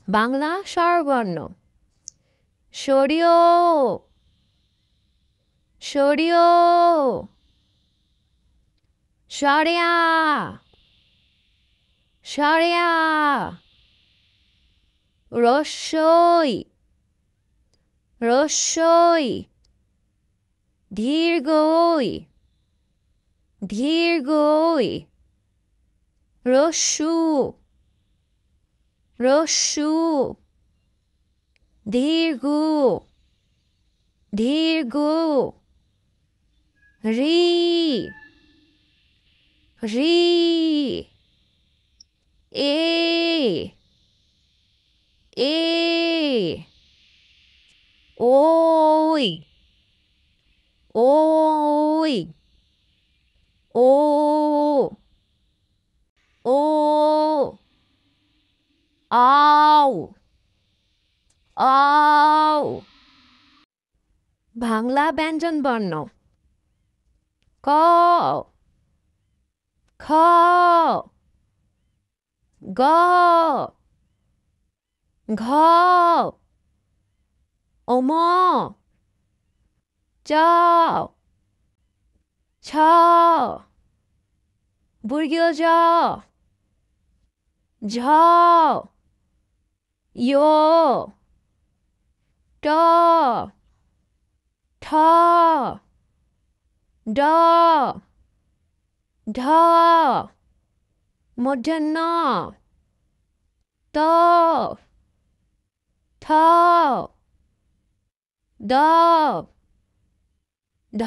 বাংলা স্বরবর্ণ সরিয় সরিয় সরিয়া সরিয়া রস্যই রস্যই দীর্ঘই দীর্ঘই রস্যু রস্যু দীর্ঘ দীর্ঘ রি রি এ এ ওই ওই ও ও আও আও বাংলা ব্যঞ্জন বর্ণ ক খ গ ঘ ওম চ ছ বর্গীয় জ ঝ য় ট ঠ ড ঢ মূর্ধন্য ত থ দ ঢ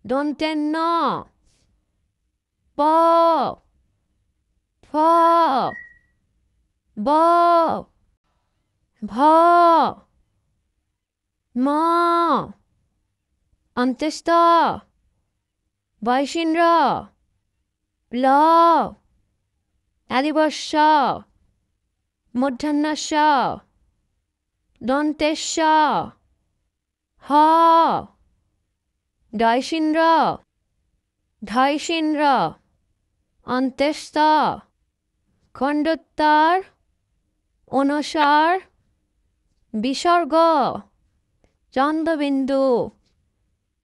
দন্তেন্ন প ফ ব ভ ম অন্ত্যেষ্ঠ বৈশিন্দ্র ল আদিবর্ষ মূর্ধন্যস্য দন্তেশ্য হ দয়শিন্দ্র ধৈশিন্দ্র অন্ত্যেষ্ঠ খণ্ডোত্তর অনুস্বার বিসর্গ চন্দ্রবিন্দু